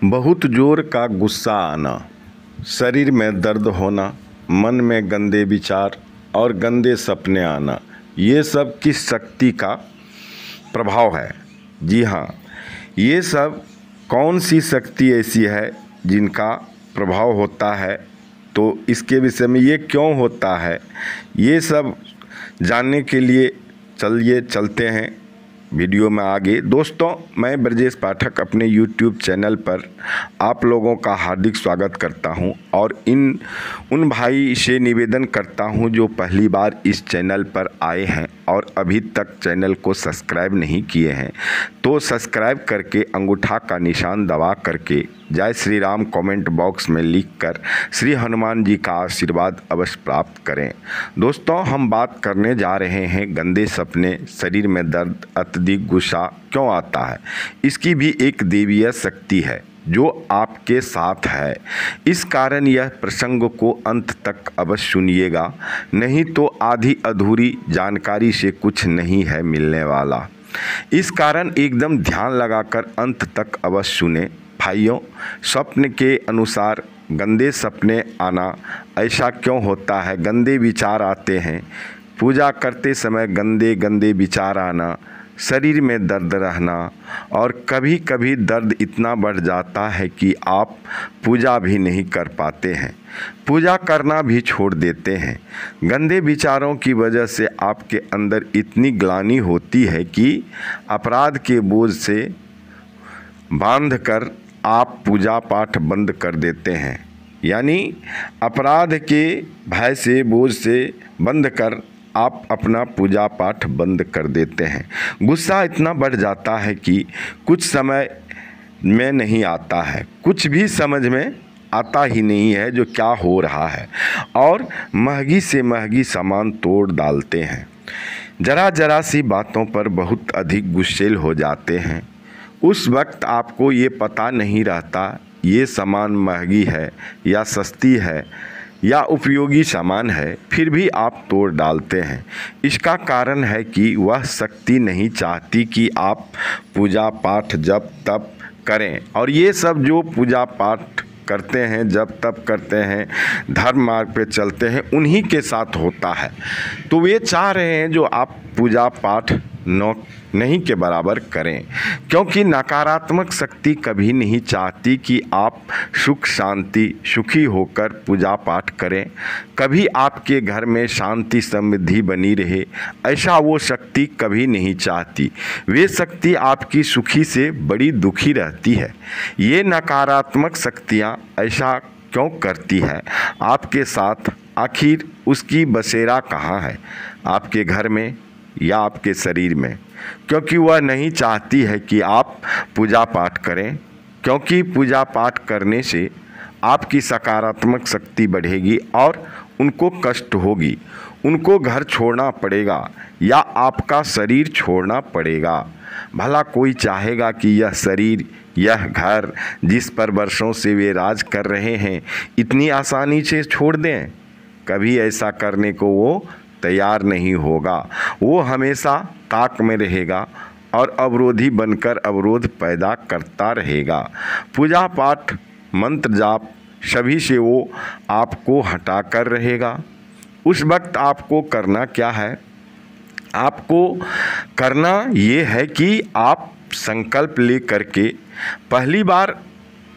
बहुत जोर का गुस्सा आना, शरीर में दर्द होना, मन में गंदे विचार और गंदे सपने आना, ये सब किस शक्ति का प्रभाव है? जी हाँ, ये सब कौन सी शक्ति ऐसी है जिनका प्रभाव होता है, तो इसके विषय में ये क्यों होता है, ये सब जानने के लिए चलिए चलते हैं वीडियो में आगे। दोस्तों, मैं ब्रजेश पाठक अपने YouTube चैनल पर आप लोगों का हार्दिक स्वागत करता हूं और उन भाई से निवेदन करता हूं जो पहली बार इस चैनल पर आए हैं और अभी तक चैनल को सब्सक्राइब नहीं किए हैं, तो सब्सक्राइब करके अंगूठा का निशान दबा करके जय श्री राम कमेंट बॉक्स में लिखकर श्री हनुमान जी का आशीर्वाद अवश्य प्राप्त करें। दोस्तों, हम बात करने जा रहे हैं गंदे सपने, शरीर में दर्द, अत्यधिक गुस्सा क्यों आता है। इसकी भी एक देवीय शक्ति है जो आपके साथ है। इस कारण यह प्रसंग को अंत तक अवश्य सुनिएगा, नहीं तो आधी अधूरी जानकारी से कुछ नहीं है मिलने वाला। इस कारण एकदम ध्यान लगाकर अंत तक अवश्य सुने। भाइयों, स्वप्न के अनुसार गंदे सपने आना ऐसा क्यों होता है? गंदे विचार आते हैं, पूजा करते समय गंदे गंदे विचार आना, शरीर में दर्द रहना और कभी कभी दर्द इतना बढ़ जाता है कि आप पूजा भी नहीं कर पाते हैं, पूजा करना भी छोड़ देते हैं। गंदे विचारों की वजह से आपके अंदर इतनी ग्लानि होती है कि अपराध के बोझ से बांध कर आप पूजा पाठ बंद कर देते हैं, यानी अपराध के भय से, बोझ से बंद कर आप अपना पूजा पाठ बंद कर देते हैं। गुस्सा इतना बढ़ जाता है कि कुछ समय में नहीं आता है, कुछ भी समझ में आता ही नहीं है जो क्या हो रहा है, और महंगी से महंगी सामान तोड़ डालते हैं। जरा जरा सी बातों पर बहुत अधिक गुस्सैल हो जाते हैं। उस वक्त आपको ये पता नहीं रहता ये सामान महंगी है या सस्ती है या उपयोगी सामान है, फिर भी आप तोड़ डालते हैं। इसका कारण है कि वह शक्ति नहीं चाहती कि आप पूजा पाठ जब तप करें, और ये सब जो पूजा पाठ करते हैं, जब तप करते हैं, धर्म मार्ग पे चलते हैं, उन्हीं के साथ होता है। तो वे चाह रहे हैं जो आप पूजा पाठ नहीं के बराबर करें, क्योंकि नकारात्मक शक्ति कभी नहीं चाहती कि आप सुख शांति सुखी होकर पूजा पाठ करें, कभी आपके घर में शांति समृद्धि बनी रहे, ऐसा वो शक्ति कभी नहीं चाहती। वे शक्ति आपकी सुखी से बड़ी दुखी रहती है। ये नकारात्मक शक्तियाँ ऐसा क्यों करती है आपके साथ? आखिर उसकी बसेरा कहाँ है, आपके घर में या आपके शरीर में? क्योंकि वह नहीं चाहती है कि आप पूजा पाठ करें, क्योंकि पूजा पाठ करने से आपकी सकारात्मक शक्ति बढ़ेगी और उनको कष्ट होगी, उनको घर छोड़ना पड़ेगा या आपका शरीर छोड़ना पड़ेगा। भला कोई चाहेगा कि यह शरीर, यह घर जिस पर वर्षों से वे राज कर रहे हैं, इतनी आसानी से छोड़ दें? कभी ऐसा करने को वो तैयार नहीं होगा। वो हमेशा ताक में रहेगा और अवरोधी बनकर अवरोध पैदा करता रहेगा। पूजा पाठ, मंत्र जाप सभी से वो आपको हटा कर रहेगा। उस वक्त आपको करना क्या है? आपको करना ये है कि आप संकल्प ले करके, पहली बार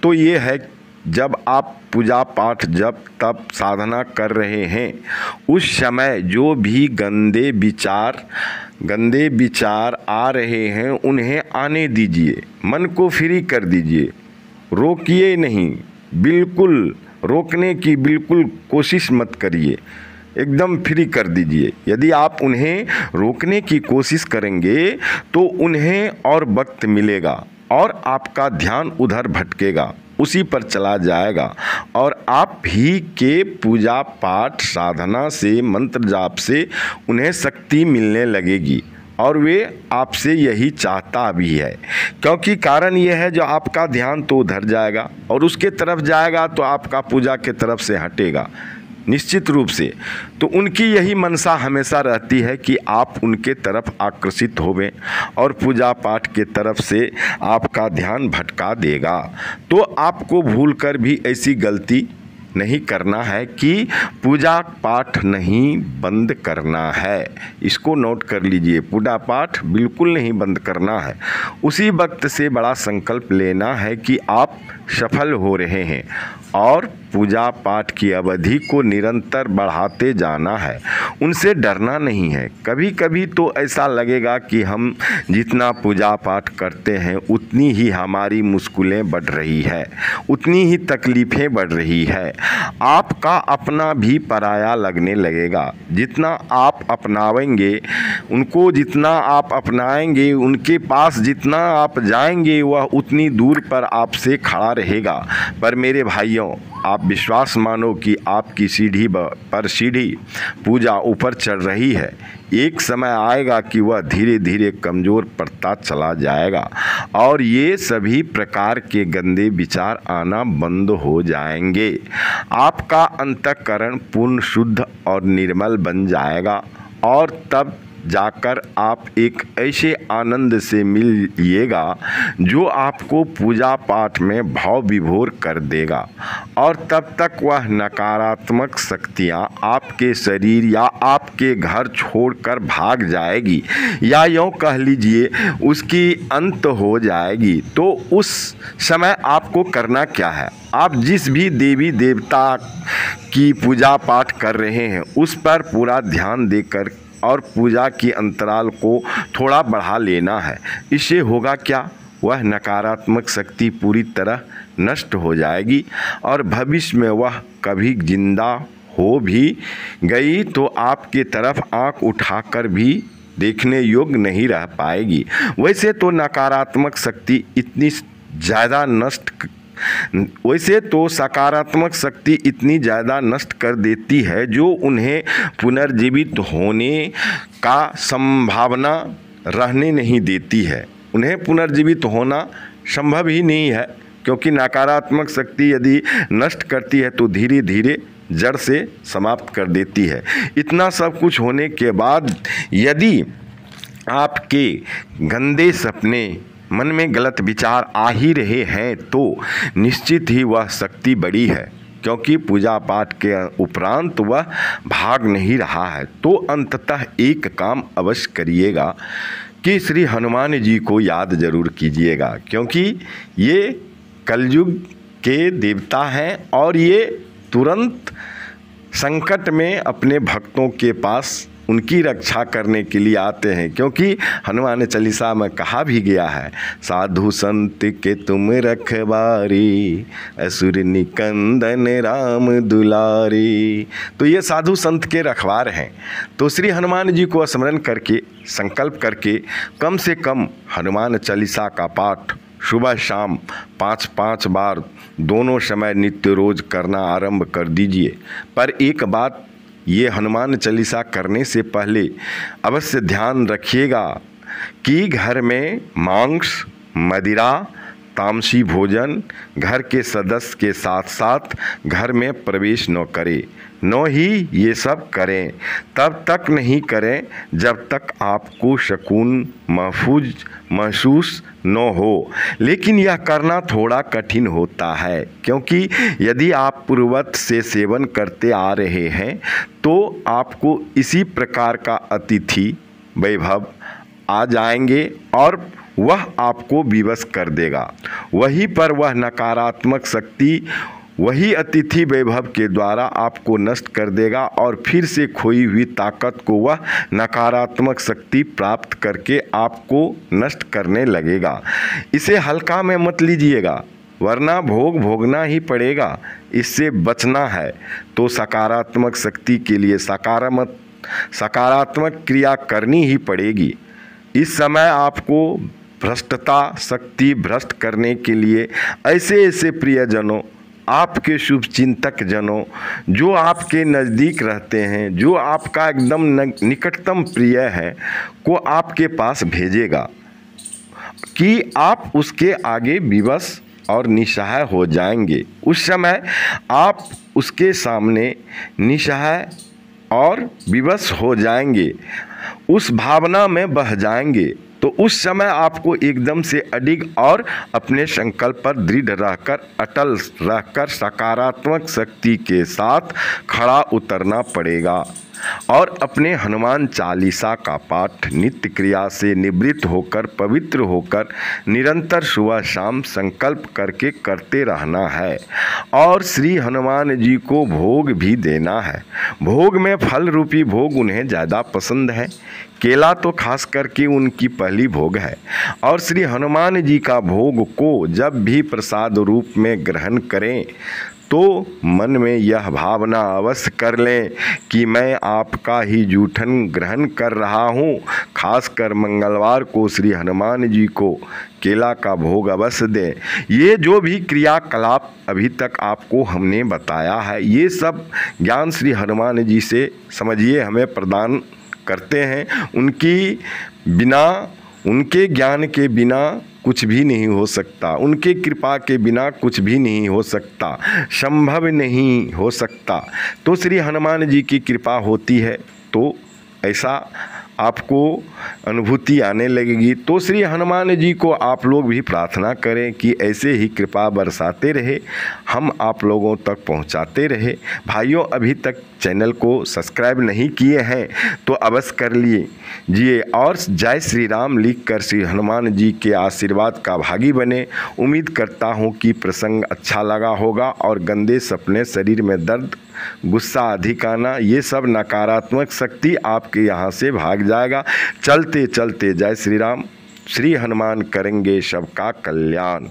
तो ये है जब आप पूजा पाठ जब तप साधना कर रहे हैं, उस समय जो भी गंदे विचार आ रहे हैं उन्हें आने दीजिए, मन को फ्री कर दीजिए, रोकिए नहीं, बिल्कुल रोकने की बिल्कुल कोशिश मत करिए, एकदम फ्री कर दीजिए। यदि आप उन्हें रोकने की कोशिश करेंगे तो उन्हें और वक्त मिलेगा और आपका ध्यान उधर भटकेगा, उसी पर चला जाएगा और आप ही के पूजा पाठ साधना से, मंत्र जाप से उन्हें शक्ति मिलने लगेगी और वे आपसे यही चाहता भी है। क्योंकि कारण ये है जो आपका ध्यान तो उधर जाएगा और उसके तरफ जाएगा तो आपका पूजा के तरफ से हटेगा। निश्चित रूप से। तो उनकी यही मनसा हमेशा रहती है कि आप उनके तरफ आकर्षित होवें और पूजा पाठ के तरफ से आपका ध्यान भटका देगा। तो आपको भूलकर भी ऐसी गलती नहीं करना है कि पूजा पाठ नहीं बंद करना है। इसको नोट कर लीजिए, पूजा पाठ बिल्कुल नहीं बंद करना है। उसी वक्त से बड़ा संकल्प लेना है कि आप सफल हो रहे हैं और पूजा पाठ की अवधि को निरंतर बढ़ाते जाना है। उनसे डरना नहीं है। कभी कभी तो ऐसा लगेगा कि हम जितना पूजा पाठ करते हैं उतनी ही हमारी मुश्किलें बढ़ रही है, उतनी ही तकलीफ़ें बढ़ रही है। आपका अपना भी पराया लगने लगेगा। जितना आप अपनावेंगे उनको, जितना आप अपनाएंगे उनके पास, जितना आप जाएंगे वह उतनी दूर पर आपसे खड़ा रहेगा। पर मेरे भाइयों, आप विश्वास मानो कि आपकी सीढ़ी पर सीढ़ी पूजा ऊपर चढ़ रही है। एक समय आएगा कि वह धीरे धीरे कमज़ोर पड़ता चला जाएगा और ये सभी प्रकार के गंदे विचार आना बंद हो जाएंगे। आपका अंतःकरण पूर्ण शुद्ध और निर्मल बन जाएगा और तब जाकर आप एक ऐसे आनंद से मिलिएगा जो आपको पूजा पाठ में भाव विभोर कर देगा। और तब तक वह नकारात्मक शक्तियाँ आपके शरीर या आपके घर छोड़कर भाग जाएगी, या यूँ कह लीजिए उसकी अंत हो जाएगी। तो उस समय आपको करना क्या है? आप जिस भी देवी देवता की पूजा पाठ कर रहे हैं उस पर पूरा ध्यान देकर और पूजा की अंतराल को थोड़ा बढ़ा लेना है। इससे होगा क्या? वह नकारात्मक शक्ति पूरी तरह नष्ट हो जाएगी और भविष्य में वह कभी जिंदा हो भी गई तो आपके तरफ आंख उठाकर भी देखने योग्य नहीं रह पाएगी। वैसे तो सकारात्मक शक्ति इतनी ज़्यादा नष्ट कर देती है जो उन्हें पुनर्जीवित होने का संभावना रहने नहीं देती है। उन्हें पुनर्जीवित होना संभव ही नहीं है, क्योंकि नकारात्मक शक्ति यदि नष्ट करती है तो धीरे धीरे जड़ से समाप्त कर देती है। इतना सब कुछ होने के बाद यदि आपके गंदे सपने, मन में गलत विचार आ ही रहे हैं तो निश्चित ही वह शक्ति बड़ी है, क्योंकि पूजा पाठ के उपरांत वह भाग नहीं रहा है। तो अंततः एक काम अवश्य करिएगा कि श्री हनुमान जी को याद जरूर कीजिएगा, क्योंकि ये कलयुग के देवता हैं और ये तुरंत संकट में अपने भक्तों के पास उनकी रक्षा करने के लिए आते हैं। क्योंकि हनुमान चालीसा में कहा भी गया है, साधु संत के तुम रखवारी, असुर निकंदन राम दुलारी। तो ये साधु संत के रखवार हैं। तो श्री हनुमान जी को स्मरण करके, संकल्प करके कम से कम हनुमान चालीसा का पाठ सुबह शाम 5-5 बार दोनों समय नित्य रोज करना आरंभ कर दीजिए। पर एक बात, ये हनुमान चालीसा करने से पहले अवश्य ध्यान रखिएगा कि घर में मांस, मदिरा, तामसी भोजन घर के सदस्य के साथ साथ घर में प्रवेश न करें। न ही ये सब करें, तब तक नहीं करें जब तक आपको सुकून महसूस न हो। लेकिन यह करना थोड़ा कठिन होता है, क्योंकि यदि आप पूर्ववत से सेवन करते आ रहे हैं तो आपको इसी प्रकार का अतिथि वैभव आ जाएंगे और वह आपको विवश कर देगा। वहीं पर वह नकारात्मक शक्ति वही अतिथि वैभव के द्वारा आपको नष्ट कर देगा और फिर से खोई हुई ताकत को वह नकारात्मक शक्ति प्राप्त करके आपको नष्ट करने लगेगा। इसे हल्का में मत लीजिएगा, वरना भोग भोगना ही पड़ेगा। इससे बचना है तो सकारात्मक शक्ति के लिए सकारात्मक क्रिया करनी ही पड़ेगी। इस समय आपको भ्रष्टता शक्ति भ्रष्ट करने के लिए ऐसे ऐसे प्रियजनों, आपके शुभ चिंतक जनों जो आपके नज़दीक रहते हैं, जो आपका एकदम निकटतम प्रिय है, को आपके पास भेजेगा कि आप उसके आगे विवश और निस्सहाय हो जाएंगे। उस समय आप उसके सामने निस्सहाय और विवश हो जाएंगे, उस भावना में बह जाएंगे। तो उस समय आपको एकदम से अडिग और अपने संकल्प पर दृढ़ रहकर, अटल रहकर सकारात्मक शक्ति के साथ खड़ा उतरना पड़ेगा और अपने हनुमान चालीसा का पाठ नित्य क्रिया से निवृत्त होकर, पवित्र होकर निरंतर सुबह शाम संकल्प करके करते रहना है। और श्री हनुमान जी को भोग भी देना है। भोग में फल रूपी भोग उन्हें ज़्यादा पसंद है। केला तो खास करके उनकी पहली भोग है। और श्री हनुमान जी का भोग को जब भी प्रसाद रूप में ग्रहण करें तो मन में यह भावना अवश्य कर लें कि मैं आपका ही जूठन ग्रहण कर रहा हूँ। खासकर मंगलवार को श्री हनुमान जी को केला का भोग अवश्य दें। ये जो भी क्रियाकलाप अभी तक आपको हमने बताया है, ये सब ज्ञान श्री हनुमान जी से समझिए हमें प्रदान करते हैं। उनकी बिना, उनके ज्ञान के बिना कुछ भी नहीं हो सकता, उनके कृपा के बिना कुछ भी नहीं हो सकता, संभव नहीं हो सकता। तो श्री हनुमान जी की कृपा होती है तो ऐसा आपको अनुभूति आने लगेगी। तो श्री हनुमान जी को आप लोग भी प्रार्थना करें कि ऐसे ही कृपा बरसाते रहे, हम आप लोगों तक पहुंचाते रहे। भाइयों, अभी तक चैनल को सब्सक्राइब नहीं किए हैं तो अवश्य कर लीजिए और जय श्री राम लिख कर श्री हनुमान जी के आशीर्वाद का भागी बने। उम्मीद करता हूं कि प्रसंग अच्छा लगा होगा और गंदे सपने, शरीर में दर्द, गुस्सा अधिक आना, ये सब नकारात्मक शक्ति आपके यहाँ से भाग जाएगा। चलते चलते जय श्री राम। श्री हनुमान करेंगे सबका कल्याण।